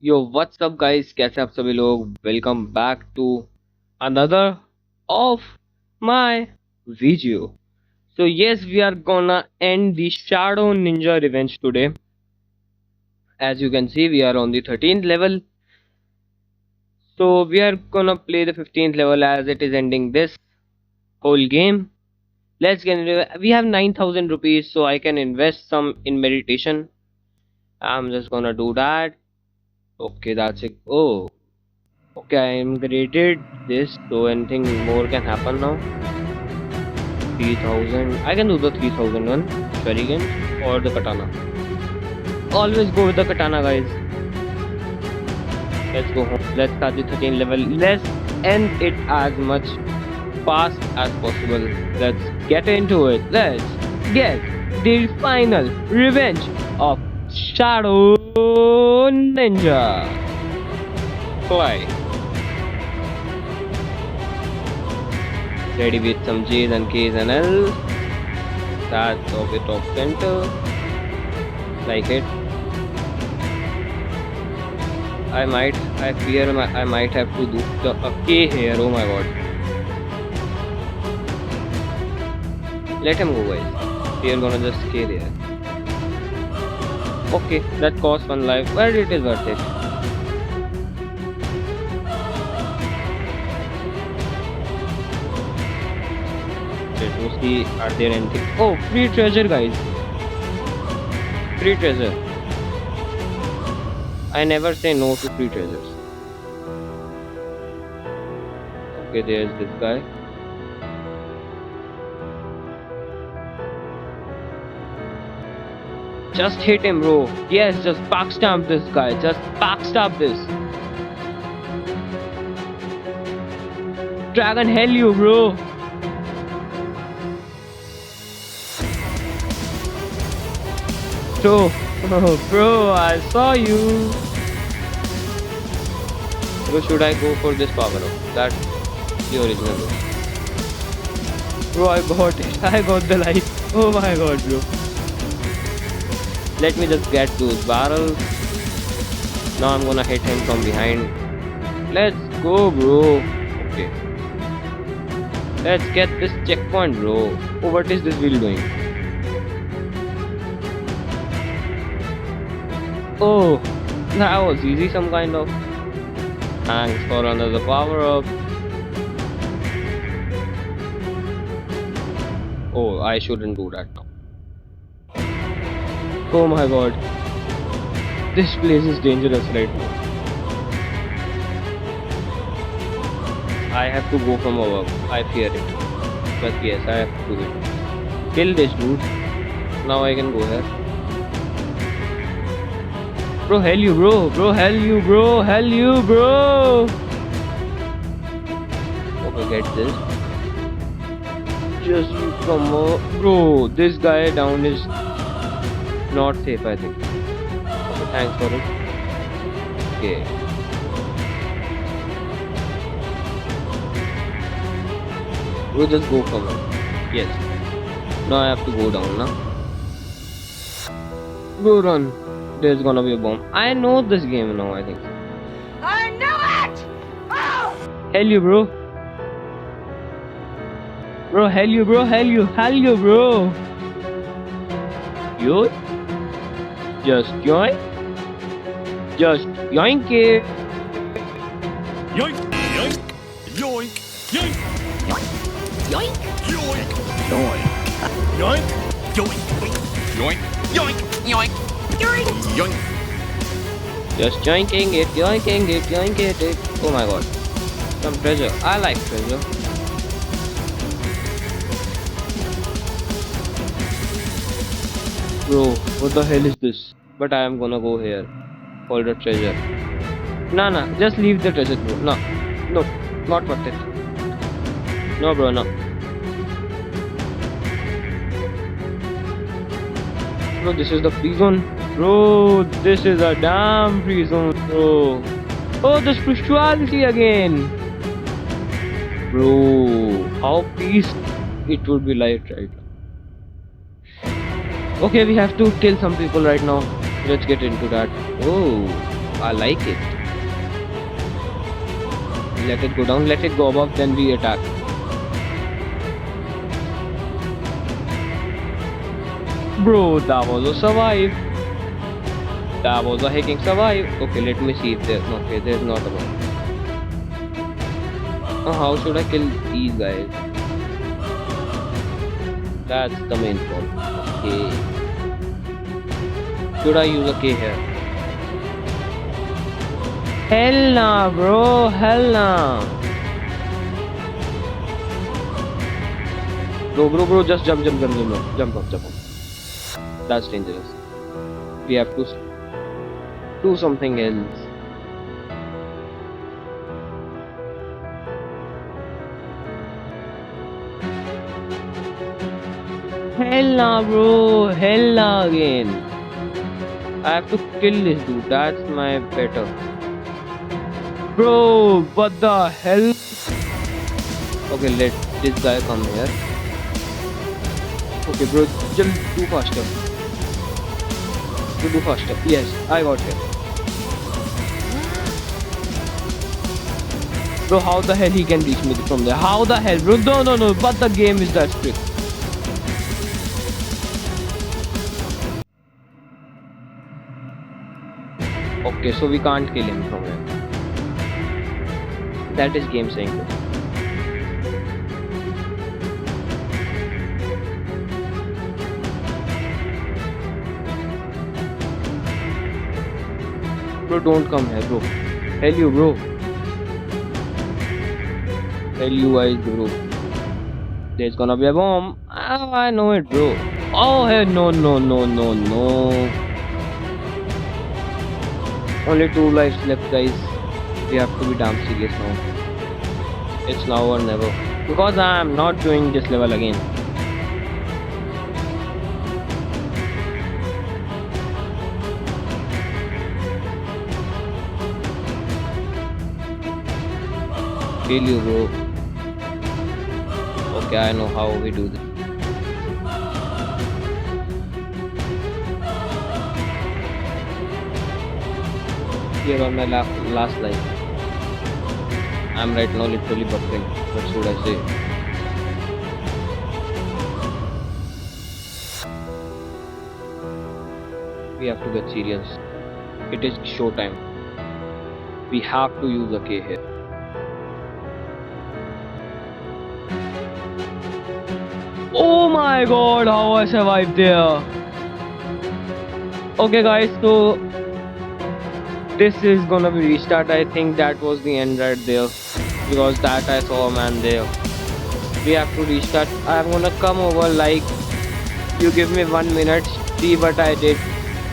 Yo what's up guys, कैसे आप सभी लोग। Welcome back to another of my video. So yes, we are gonna end the Shadow Ninja Revenge today. As you can see, we are on the 13th level. So we are gonna play the 15th level as it is ending this whole game. Let's get into it. We have 9,000 rupees, so I can invest some in meditation. I'm just gonna do that. Okay, that's it. Oh, okay, I am graded this, so anything more can happen now. 3000. I can do the 3000 one. Shuriken or the katana. Always go with the katana, guys. Let's go home. Let's start the 13 level. Let's end it as much fast as possible. Let's get into it. Let's get the final revenge of Shadow Ninja. Fly. Ready with some J's and K's and L's. That's of it top center. Like it. I fear I might have to do the K here. Oh my god. Let him go, guys. We are gonna just K there. Okay, that costs one life, but it is worth it. Let me see, are there anything? Oh, free treasure, guys. Free treasure. I never say no to free treasures. Okay, there's this guy. Just hit him, bro. Yes, just backstab this guy. Just backstab this. Dragon hell you, bro. So, oh, bro, I saw you. Bro, should I go for this power up? That's the original one. Bro, I got it. I got the light. Oh my god, bro. Let me just get those barrels. Now I'm gonna hit him from behind. Let's go, bro. Okay. Let's get this checkpoint, bro. Oh, what is this wheel doing? Oh, that was easy, some kind of. Thanks for another power up. Oh, I shouldn't do that now. Oh my god. This place is dangerous right now. I have to go from above. I fear it. But yes, I have to do it. Kill this dude. Now I can go here. Bro, hell you, bro. Bro, hell you, bro. Hell you, bro. Okay, get this. Just come on. Bro, this guy down is not safe, I think. Okay, thanks for it. Okay. Bro, just go from it. Yes. Now I have to go down now. Go run. There's gonna be a bomb. I know this game now, I think. I know it! Oh! Hell you, bro. Bro, hell you, bro. Hell you, bro. You? Just join. Just yoink it. Yoink! Yoink! Yoink! Yoink! Yoink! Yoink! Yoink! Yoink! Yoink! Yoink! Yoink! Yoink! Yoink! Just joinking it, yoinking it, yoinking it. Oh my god. Some treasure. I like treasure. Bro, what the hell is this? But I am gonna go here for the treasure. Nah, just leave the treasure, bro. No, not worth it. No, bro, no. Bro, this is the free zone. Bro, this is a damn free zone, bro. Oh, the spirituality again. Bro, how peace it would be like right now. Okay, we have to kill some people right now. Let's get into that. Oh, I like it. Let it go down, let it go above, then we attack. Bro, that was a survive. That was a hacking survive. Okay, let me see if there. Okay, there's not a one. How should I kill these guys? That's the main problem. Okay. Should I use a K here? Hell nah, bro. Hell nah. Bro, just jump up. That's dangerous. We have to do something else. Hell nah, bro. Hell nah again. I have to kill this dude. That's my better. Bro, what the hell? Okay, let this guy come here. Okay, bro, just do faster. Do faster. Yes, I got him. Bro, how the hell he can reach me from there? How the hell, bro? No. But the game is that strict. Okay, so we can't kill him from here. That is game saying this. Bro, don't come here, bro. Hell you, bro. Hell you guys, bro. There's gonna be a bomb. Oh, I know it, bro. Oh, hell no. Only 2 lives left, guys. We have to be damn serious now. It's now or never. Because I am not doing this level again. Kill you, bro. Okay, I know how we do this. Here on my last life. I'm right now literally buffering. What should I say? We have to get serious. It is showtime. We have to use a K here. Oh my god, how I survived there. Okay guys, so this is gonna be restart. I think that was the end right there, because that I saw a man there. We have to restart. I'm gonna come over, like, you give me 1 minute, see what I did.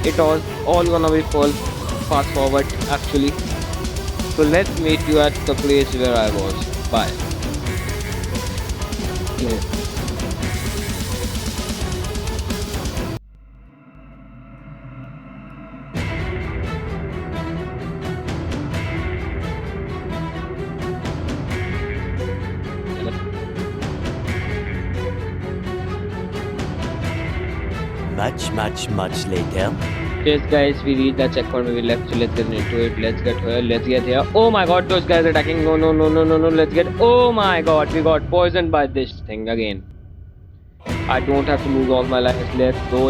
It was all gonna be full fast forward actually. So let's meet you at the place where I was. Bye. Yeah. Much later. Yes guys, we reached the checkpoint we left, so let's get into it. Let's get here. Oh my god, those guys are attacking. No, let's get. Oh my god, we got poisoned by this thing again. I don't have to lose all my lives. Let's go.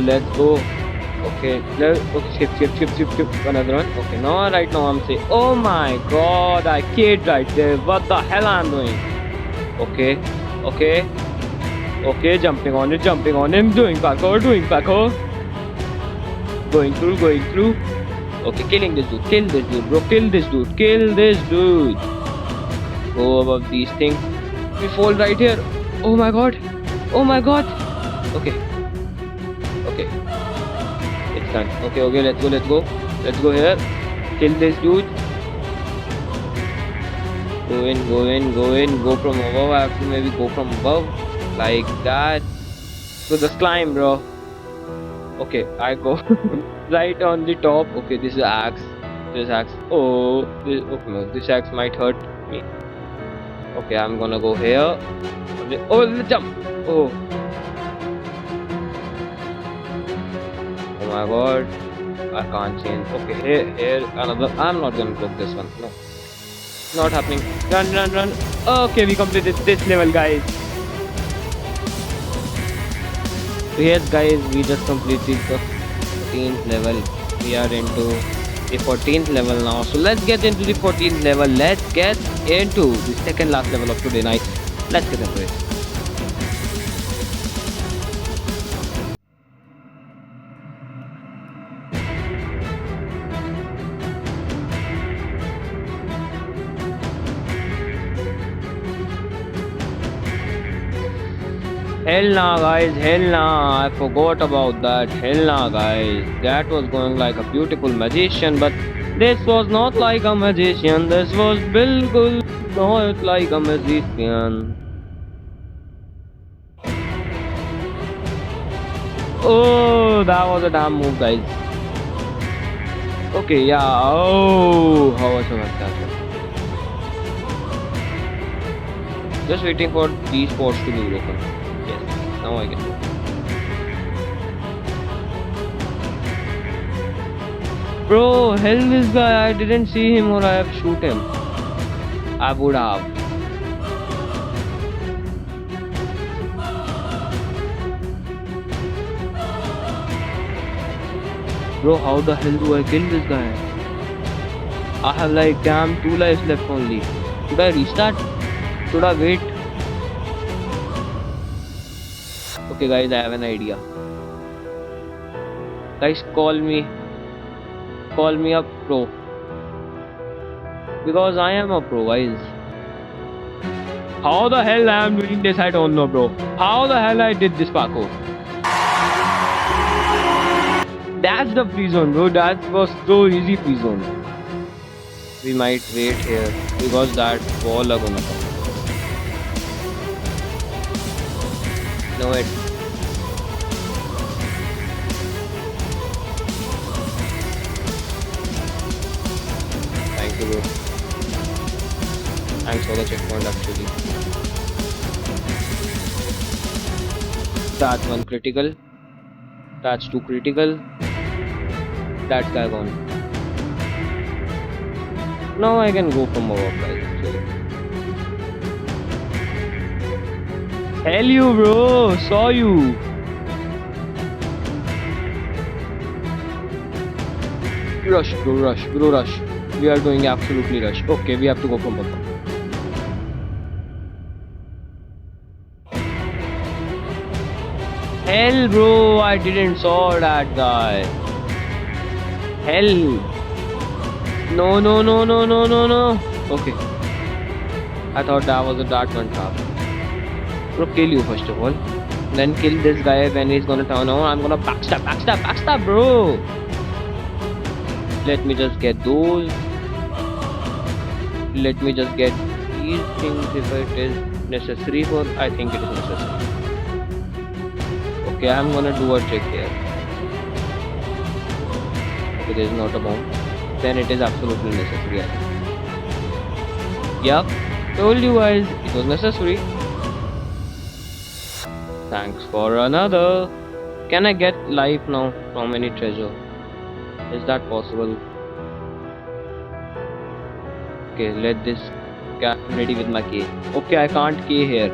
Okay, skip another one. Okay, no, right now I'm safe. Oh my god, I kid right there. What the hell I'm doing? Okay, jumping on him, doing parkour. Going through. Okay, killing this dude. Kill this dude, bro. Kill this dude. Go above these things. We fall right here. Oh my god. Okay. It's done. Okay, let's go. Let's go here. Kill this dude. Go in. Go from above. I have to maybe go from above. Like that. So the slime, bro. Okay, I go right on the top. Okay, this is axe. Oh, this axe might hurt me. Okay, I'm gonna go here. Oh, let's jump. Oh my god. I can't change. Okay, here another. I'm not gonna block this one. No, not happening. Run. Okay, we completed this level, guys. So yes, guys, we just completed the 14th level. We are into the 14th level now. So let's get into the 14th level. Let's get into the second last level of today night. Let's get into it. Hell nah, guys, hell nah. I forgot about that. Hell nah, guys. That was going like a beautiful magician, but this was not like a magician. This was bilkul not like a magician. Oh, that was a damn move, guys. Okay, yeah. Oh, how was that? Just waiting for these spots to be broken. Yes, now I can go. Bro, hell this guy, I didn't see him or I have shoot him. I would have. Bro, how the hell do I kill this guy? I have like damn 2 lives left only. Should I restart? Should I wait? Okay guys, I have an idea. Guys, call me a pro. Because I am a pro, guys. How the hell I am doing this, I don't know, bro. How the hell I did this parkour? That's the free zone, bro. That was so easy free zone. We might wait here because that wall are gonna come. No, wait. Thank you, bro. Thanks for the checkpoint, actually. That's one critical. That's 2 critical. That guy gone. Now I can go from above, guys, actually. Hell you, bro. Saw you. Rush, bro, rush. Bro, rush. We are doing absolutely rush. Okay, we have to go from above. Hell, bro, I didn't saw that guy. Hell. No. Okay. I thought that was a Darkman trap. Bro, kill you first of all. Then kill this guy when he's gonna turn on. I'm gonna backstab, bro. Let me just get those. Let me just get these things if it is necessary for. I think it is necessary. Okay, I'm gonna do a trick here. Okay, there is not a bomb. Then it is absolutely necessary. Yup, told you guys it was necessary. Thanks for another. Can I get life now from any treasure? Is that possible? Okay, let this get ready with my K. Okay, I can't K here.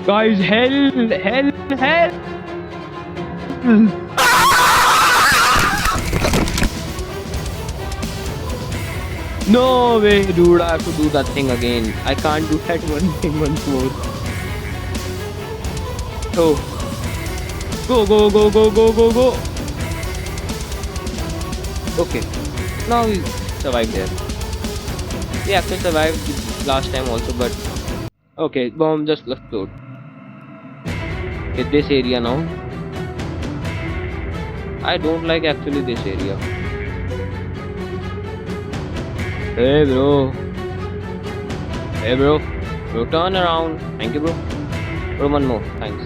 Guys, hell! No way, dude, I have to do that thing again. I can't do that one thing once more. Oh. Go. Okay. Now we survived there. We actually survived last time also, but okay, bomb just explode. Okay, this area now. I don't like actually this area. Hey bro, turn around. Thank you, bro. Bro, one more, thanks.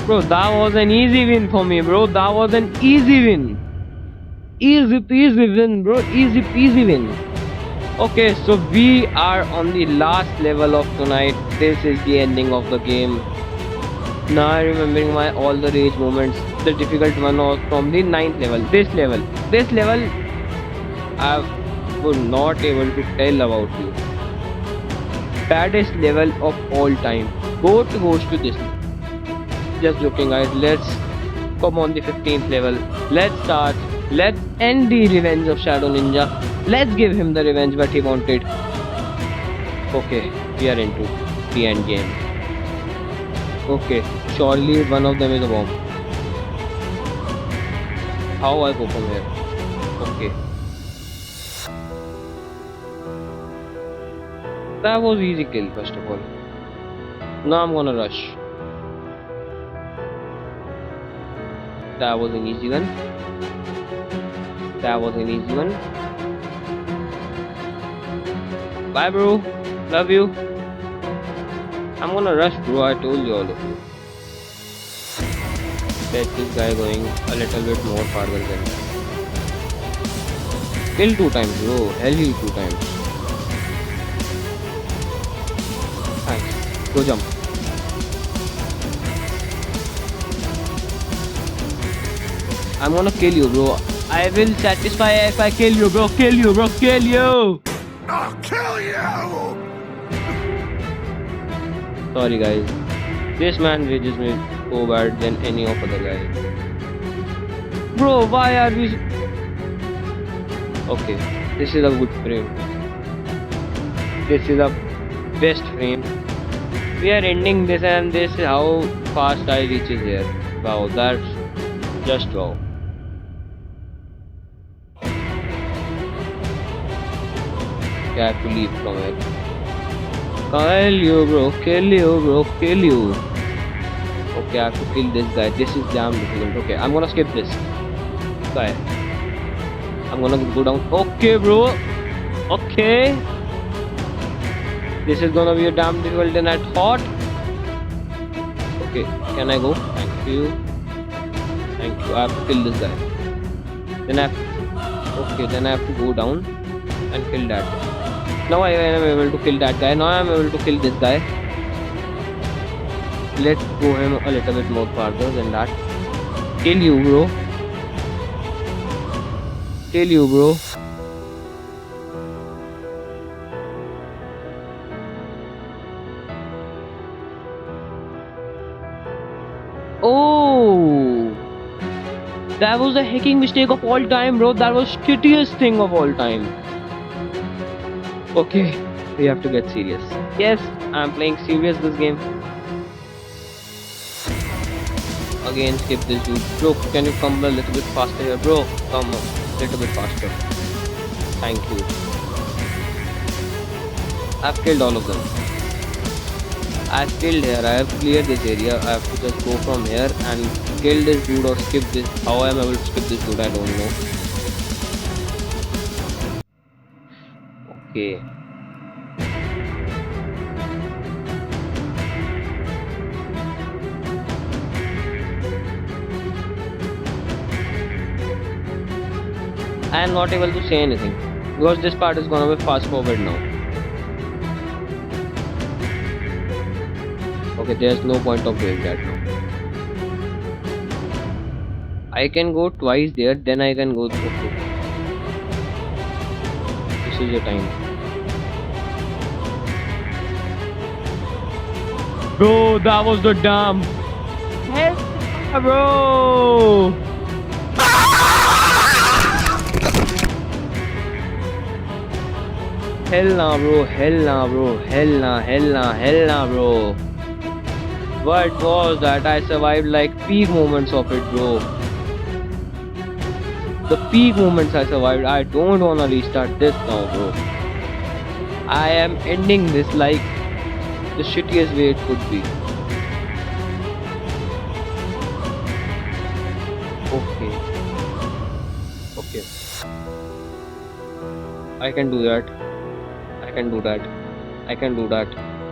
Bro, that was an easy win for me, bro. That was an easy win. Easy peasy win, bro. Easy peasy win. Okay, so we are on the last level of tonight. this is the ending of the game. Now I remembering my all the rage moments. The difficult one was from the 9th level. This level, I was not able to tell about you. Baddest level of all time. Goes to this. Just joking, guys. Let's come on the 15th level. Let's start. Let's end the revenge of Shadow Ninja. Let's give him the revenge that he wanted. Okay, we are into the end game. Okay, surely one of them is a bomb. How I go from here? Okay. That was easy kill first of all. Now I'm gonna rush. That was an easy one. That was an easy one. Bye bro. Love you. I'm gonna rush bro, I told you all of you. Let this guy going a little bit more farther than that. Kill 2 times bro, hell heal 2 times. Thanks. Go jump. I'm gonna kill you bro. I will satisfy if I kill you bro. Kill you bro, kill you! I'll kill you! Sorry guys, this man rages me so bad than any of other guy. Bro, why are we... Okay, this is a good frame. This is a best frame. We are ending this and this is how fast I reaches here. Wow, that's just wow. Okay, I have to leave from here. Kill you bro, kill you bro, kill you. Okay, I have to kill this guy. This is damn difficult. Okay, I'm gonna skip this guy. I'm gonna go down. Okay bro. Okay. This is gonna be a damn difficult than I thought. Okay, can I go? Thank you. Thank you. I have to kill this guy. Then I have okay, then I have to go down and kill that guy. Now I am able to kill that guy. Now I am able to kill this guy. Let's go him a little bit more farther than that. Kill you bro. Kill you bro. Oh, that was the hacking mistake of all time bro. That was shittiest thing of all time. Okay, we have to get serious. Yes, I'm playing serious this game. Again, skip this dude. Bro, can you come a little bit faster here? Bro, come a little bit faster. Thank you. I've killed all of them. I've killed here. I have cleared this area. I have to just go from here and kill this dude or skip this. How I am able to skip this dude, I don't know. Okay. I am not able to say anything because this part is gonna be fast forward now. Okay, there's no point of doing that now. I can go twice there, then I can go. Okay. This is the time. Bro, that was the dam. Help, bro. Hell nah bro, hell nah bro, hell nah, hell nah, hell nah bro. What was that? I survived like peak moments of it bro. The peak moments I survived. I don't wanna restart this now bro. I am ending this like the shittiest way it could be. Okay. Okay. I can do that. I can do that. I can do that.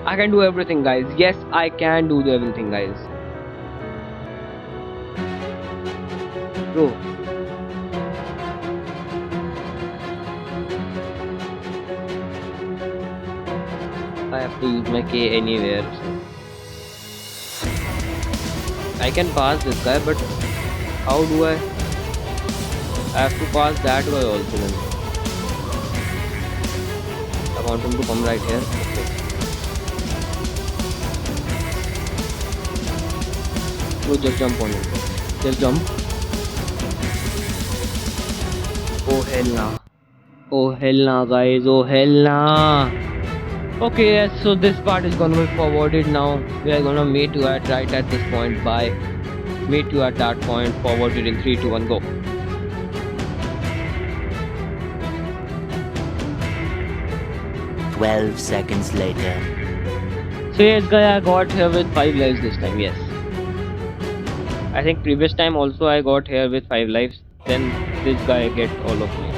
I can do everything guys. Yes, I can do everything guys. Bro. I have to use my K anywhere. So. I can pass this guy, but how do I? I have to pass that guy also then. I want him to come right here. Okay. So just jump on him. Just jump. Oh hell nah. Oh hell nah guys. Oh hell nah. Okay, yes, so this part is gonna be forwarded now. We are gonna meet you at right at this point. Bye. Meet you at that point. Forwarded in 3, 2, 1, go. Twelve seconds later. So yes guy, I got here with 5 lives this time, yes. I think previous time also I got here with 5 lives. Then this guy get all of me.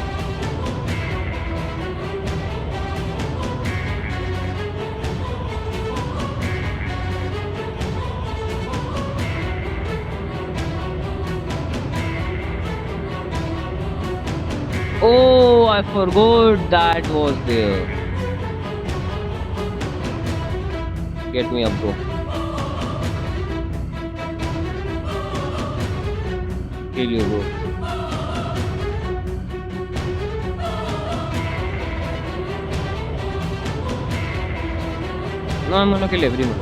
Oh, I forgot that was there. Get me up, bro. Kill you, bro. No, I'm gonna kill everyone.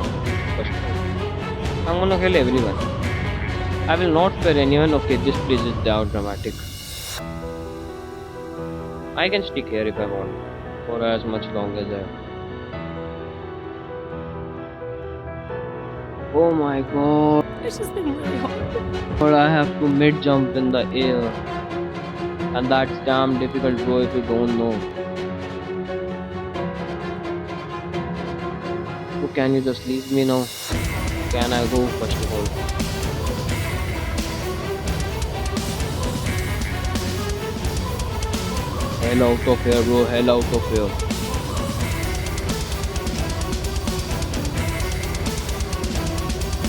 First of all. I'm gonna kill everyone. I will not spare anyone. Okay, this place is down dramatic. I can stick here if I want, for as much long as I. Oh my god. This has been really hard. But I have to mid jump in the air. And that's damn difficult, bro, if you don't know. So can you just leave me now? Can I go first of all? Hell out of here, bro. Hell out of here.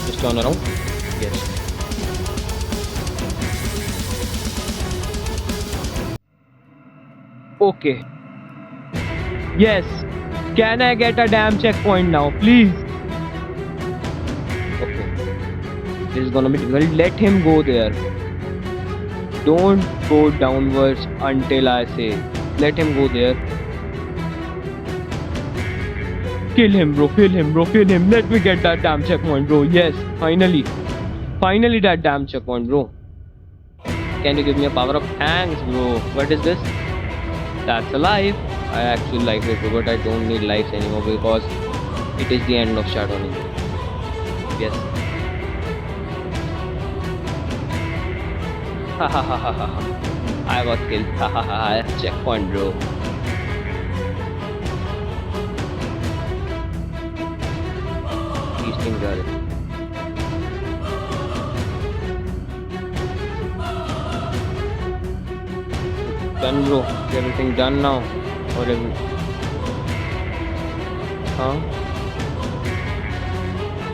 Just turn around. Yes. Okay. Yes. Can I get a damn checkpoint now, please? Okay. This is gonna be difficult. Let him go there. Don't go downwards until I say. Let him go there. Kill him, bro. Kill him, bro. Kill him. Let me get that damn checkpoint, bro. Yes. Finally. Finally that damn checkpoint, bro. Can you give me a power up? Thanks, bro. What is this? That's a life. I actually like it, bro, but I don't need lives anymore because it is the end of Shadow Ninja. Yes. Ha ha ha ha ha ha. I got killed. Ha ha ha ha. Checkpoint, bro. These things are it. Done, bro. Is everything done now? Or everything? Huh?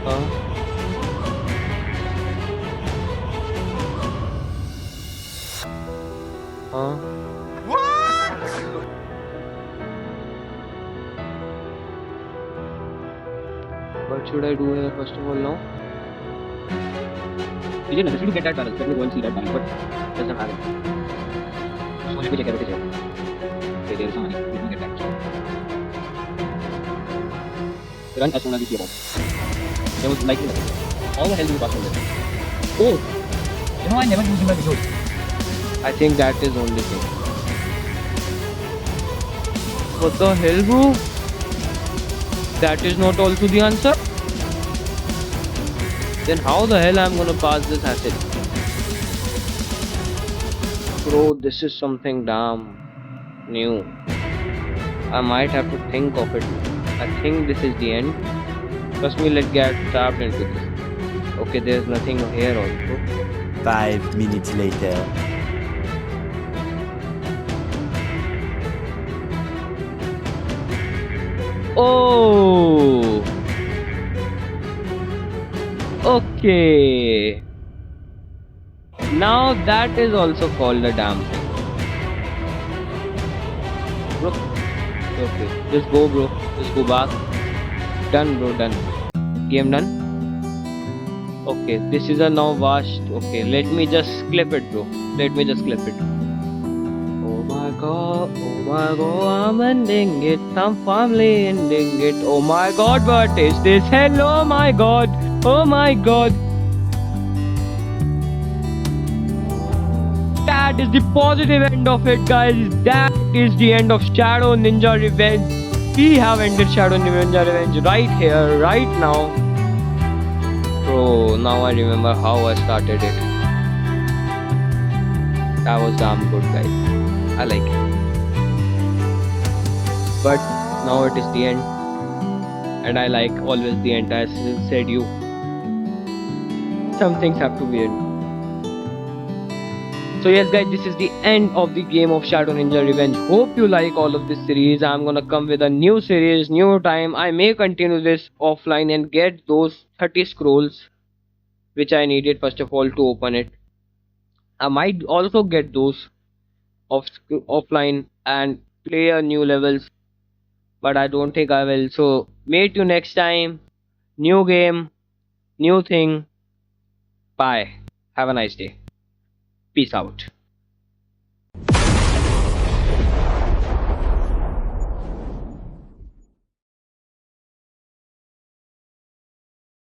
Huh? Huh? What should I do here first of all now? Is it necessary to get that barrel? Let me go and see that barrel, but it doesn't have it. So let me check everything here. Okay, there is some money. Let me get that. Run as soon as you see about. There was likely nothing. All the hell will pass from there. Oh! You know I never used in my videos. I think that is only thing. What the hell, bro? That is not also the answer? Then how the hell I'm gonna pass this acid? Bro, this is something damn new. I might have to think of it. I think this is the end. Trust me, let's get trapped into this. Okay, there's nothing here also. 5 minutes later. Oh! Okay. Now that is also called a damn thing. Bro. Okay. Just go, bro. Just go back. Done, bro, done. Game done. Okay, this is a now vast. Okay, let me just clip it, bro. Let me just clip it. Oh my god, I'm ending it. I'm finally ending it. Oh my god, what is this? Hello, my god. Oh my god. That is the positive end of it, guys. That is the end of Shadow Ninja Revenge. We have ended Shadow Ninja Revenge right here, right now. Bro, now I remember how I started it. That was damn good, guys. I like it. But now it is the end. And I like always the end. As I said you, some things have to be end. So yes guys, this is the end of the game of Shadow Ninja Revenge. Hope you like all of this series. I'm gonna come with a new series, new time. I may continue this offline and get those 30 scrolls which I needed first of all to open it. I might also get those offline and play a new levels, but I don't think I will. So meet you next time. New game, new thing. Bye. Have a nice day. Peace out.